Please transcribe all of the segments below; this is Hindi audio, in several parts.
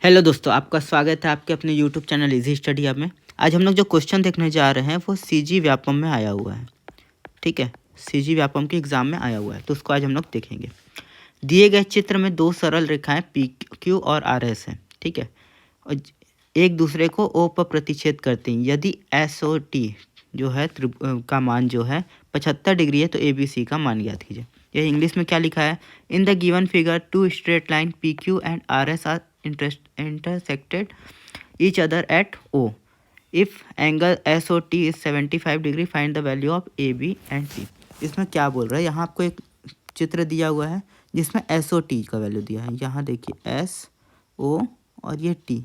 हेलो दोस्तों, आपका स्वागत है आपके अपने YouTube channel easy study hub में। आज हम लोग जो क्वेश्चन देखने जा रहे हैं वो सीजी व्यापम में आया हुआ है। ठीक है, सीजी व्यापम के एग्जाम में आया हुआ है, तो उसको आज हम लोग देखेंगे। दिए गए चित्र में दो सरल रेखाएं पी क्यू और आर एस हैं। ठीक है, और एक दूसरे को ओ पर प्रतिच्छेद करती हैं। यदि एस ओ टी जो है का मान जो है 75 डिग्री है, तो ए बी सी का मान ज्ञात कीजिए। यह इंग्लिश में क्या लिखा है? In the given figure two straight line P Q and R S R intersected each other at O. If angle SOT is 75 degree, find the value of AB and C. इसमें क्या बोल रहा है? यहाँ आपको एक चित्र दिया हुआ है जिसमें SOT का वैल्यू दिया है। यहाँ देखिए SO और ये T,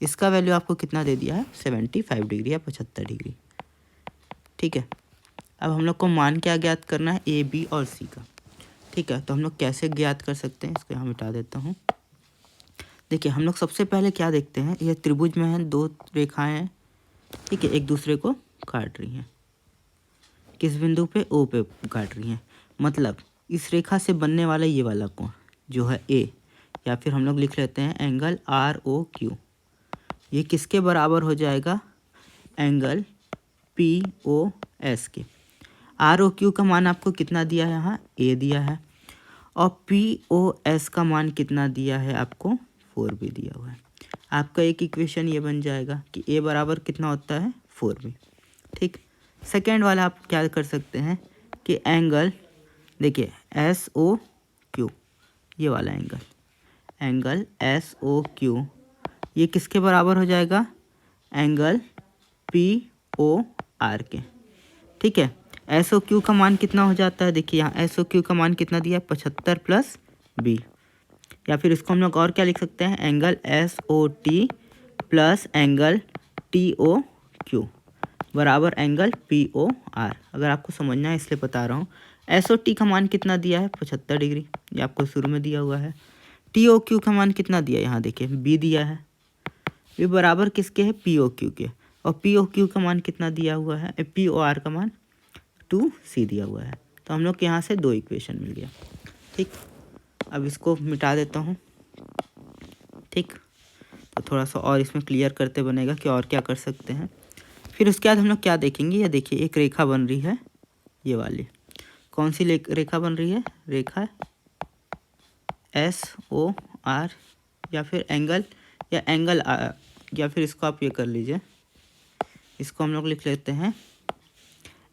इसका वैल्यू आपको कितना दे दिया है? 75 डिग्री या 75 डिग्री। ठीक है, अब हम लोग को मान क्या ज्ञात करना है? ए बी और सी का। ठीक है, तो हम लोग कैसे ज्ञात कर सकते हैं? इसको यहाँ मिटा देता हूँ। देखिए, हम लोग सबसे पहले क्या देखते हैं, यह त्रिभुज में है, दो रेखाएं हैं। ठीक है, एक दूसरे को काट रही हैं। किस बिंदु पे? ओ पे काट रही हैं। मतलब इस रेखा से बनने वाला ये वाला कोण जो है ए, या फिर हम लोग लिख लेते हैं एंगल आर ओ क्यू, ये किसके बराबर हो जाएगा? एंगल पी ओ एस के। आर ओ क्यू का मान आपको कितना दिया है? यहाँ ए दिया है। और पी ओ एस का मान कितना दिया है आपको? 4 भी दिया हुआ है। आपका एक इक्वेशन ये बन जाएगा कि ए बराबर कितना होता है? 4 भी। ठीक, सेकेंड वाला आप क्या कर सकते हैं कि एंगल देखिए एस ओ क्यू, ये वाला एंगल एस ओ क्यू, ये किसके बराबर हो जाएगा? एंगल पी ओ आर के। ठीक है, एस ओ क्यू का मान कितना हो जाता है? देखिए यहाँ एस ओ क्यू का मान कितना दिया है? 75 प्लस बी, या फिर इसको हम लोग और क्या लिख सकते हैं? Angle S O T plus angle T O Q बराबर एंगल पी ओ आर। अगर आपको समझना है इसलिए बता रहा हूँ। एस ओ टी का मान कितना दिया है? 75 डिग्री, ये आपको शुरू में दिया हुआ है। टी ओ क्यू का मान कितना दिया है? यहाँ देखिए बी दिया है। ये बराबर किसके है? पी ओ क्यू के। और पी ओ क्यू का मान कितना दिया हुआ है? पी ओ आर का मान 2c दिया हुआ है। तो हम लोग के यहाँ से दो इक्वेशन मिल गया। ठीक, अब इसको मिटा देता हूँ। ठीक, तो थोड़ा सा और इसमें क्लियर करते बनेगा कि और क्या कर सकते हैं। फिर उसके बाद हम लोग क्या देखेंगे? ये देखिए एक रेखा बन रही है, ये वाली। कौन सी रेखा बन रही है? रेखा एस ओ आर, या फिर एंगल या फिर इसको आप ये कर लीजिए, इसको हम लोग लिख लेते हैं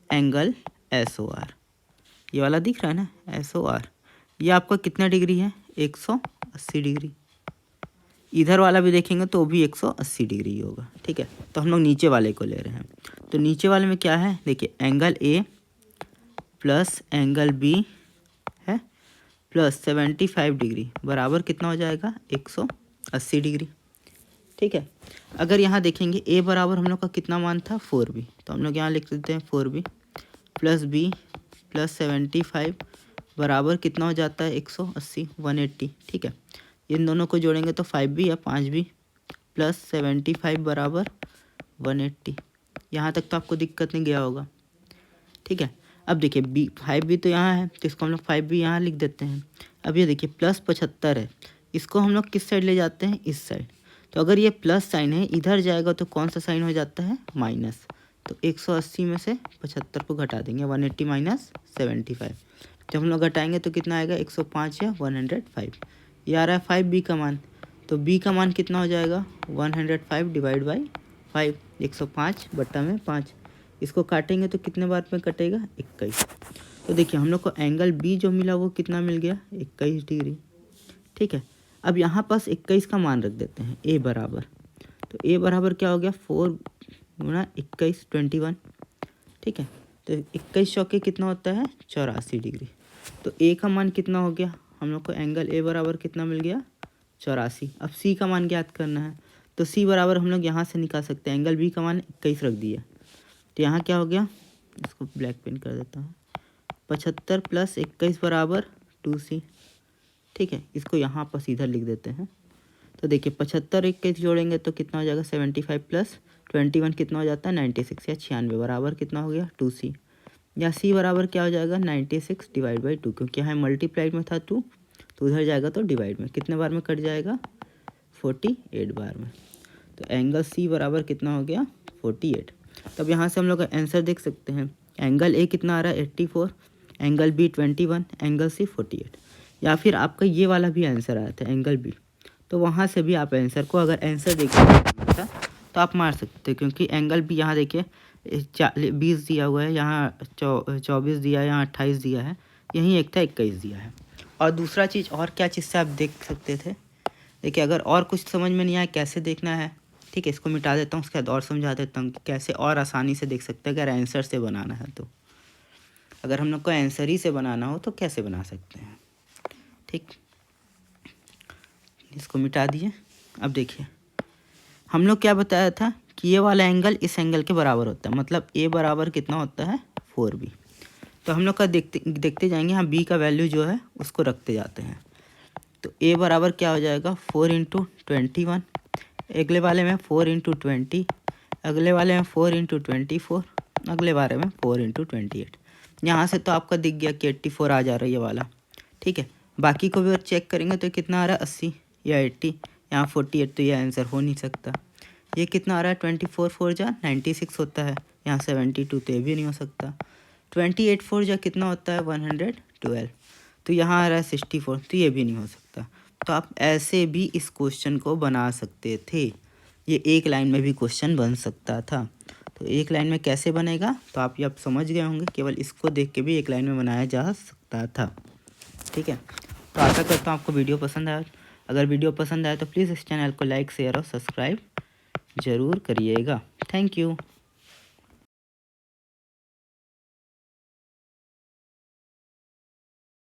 एंगल एस ओ आर। ये वाला दिख रहा है ना, एस ओ आर। ये आपका कितना डिग्री है? 180 डिग्री। इधर वाला भी देखेंगे तो भी 180 डिग्री ही होगा। ठीक है, तो हम लोग नीचे वाले को ले रहे हैं। तो नीचे वाले में क्या है? देखिए angle A plus angle B है प्लस 75 डिग्री बराबर कितना हो जाएगा? 180 डिग्री। ठीक है, अगर यहाँ देखेंगे ए बराबर हम लोग का कितना मान था? 4b, तो हम लोग यहाँ लिख देते हैं 4b प्लस बी प्लस 75 बराबर कितना हो जाता है? 180, 180। ठीक है, इन दोनों को जोड़ेंगे तो 5b या 5b प्लस 75 बराबर 180। यहाँ तक तो आपको दिक्कत नहीं गया होगा। ठीक है, अब देखिए बी 5b तो यहाँ है, तो इसको हम लोग 5b यहाँ लिख देते हैं। अब ये देखिए प्लस 75 है, इसको हम लोग किस साइड ले जाते हैं? इस साइड। तो अगर ये प्लस साइन है, इधर जाएगा तो कौन सा साइन हो जाता है? माइनस। तो 180 में से 75 को घटा देंगे, 180 माइनस 75। जब हम लोग घटाएंगे तो कितना आएगा? 105 या 105। ये आ रहा है 5b का मान, तो b का मान कितना हो जाएगा? 105 डिवाइड बाई 5, 105 बट्टा में 5। इसको काटेंगे तो कितने बार में कटेगा? 21। तो देखिए हम लोग को एंगल बी जो मिला वो कितना मिल गया? 21 डिग्री। ठीक है, अब यहाँ पास 21 का मान रख देते हैं ए बराबर। तो ए बराबर क्या हो गया? 4 गुणा 21, 21। ठीक है, तो 21 चौके कितना होता है? 84 डिग्री। तो ए का मान कितना हो गया? हम लोग को एंगल ए बराबर कितना मिल गया? 84। अब सी का मान ज्ञात करना है, तो सी बराबर हम लोग यहाँ से निकाल सकते हैं। एंगल बी का मान 21 रख दिया, तो यहाँ क्या हो गया? इसको ब्लैक पेन कर देता हूँ। 75 प्लस 21 बराबर 2c। ठीक है, इसको यहाँ पर सीधा लिख देते हैं। तो देखिए 75 21 जोड़ेंगे तो कितना हो जाएगा? 75 प्लस 21 कितना हो जाता है? 96 या 96 बराबर कितना हो गया? 2c। या c बराबर क्या हो जाएगा? 96 डिवाइड बाई 2, क्योंकि यहाँ मल्टीप्लाई में था 2, तो उधर जाएगा तो डिवाइड में। कितने बार में कट जाएगा? 48 बार में। तो एंगल सी बराबर कितना हो गया 48। तब यहाँ से हम लोग आंसर देख सकते हैं, एंगल ए कितना आ रहा है 84, एंगल बी 21, एंगल सी 48। या फिर आपका ये वाला भी आंसर आया था एंगल बी, तो वहाँ से भी आप आंसर को अगर आंसर देखिए तो आप मार सकते हैं, क्योंकि एंगल भी यहाँ देखिए 20 दिया हुआ है, यहाँ 24 दिया है, यहाँ 28 दिया है, यहीं एक था 21 दिया है। और दूसरा चीज़ और क्या चीज़ से आप देख सकते थे, देखिए अगर और कुछ समझ में नहीं आया कैसे देखना है, ठीक है, इसको मिटा देता हूँ, उसके बाद और समझा देता हूँ कि कैसे और आसानी से देख सकते हैं अगर आंसर से बनाना है तो। अगर हम लोग को आंसर ही से बनाना हो तो कैसे बना सकते हैं, ठीक, इसको मिटा दिए। अब देखिए हम लोग क्या बताया था कि ये वाला एंगल इस एंगल के बराबर होता है, मतलब ए बराबर कितना होता है 4b। तो हम लोग का देखते जाएंगे, यहाँ b का वैल्यू जो है उसको रखते जाते हैं। तो a बराबर क्या हो जाएगा 4 × 21, अगले वाले में 4 × 20, अगले वाले में 4 × 24, अगले वाले में 4 × 28। यहाँ से तो आपका दिख गया कि 84 आ जा रहा है ये वाला, ठीक है। बाकी को भी और चेक करेंगे तो कितना आ रहा है 80 या 80, यहाँ 48, तो ये आंसर हो नहीं सकता। ये कितना आ रहा है 24 4 जा 96 होता है, यहाँ 72, तो ये भी नहीं हो सकता। 28 4 जा कितना होता है 112, तो यहाँ आ रहा है 64, तो ये भी नहीं हो सकता। तो आप ऐसे भी इस क्वेश्चन को बना सकते थे, ये एक लाइन में भी क्वेश्चन बन सकता था। तो एक लाइन में कैसे बनेगा तो आप ये अब समझ गए होंगे, केवल इसको देख के भी एक लाइन में बनाया जा सकता था, ठीक है। तो आशा करता हूँ आपको वीडियो पसंद आया। अगर वीडियो पसंद आए तो प्लीज़ इस चैनल को लाइक शेयर और सब्सक्राइब ज़रूर करिएगा। Thank you.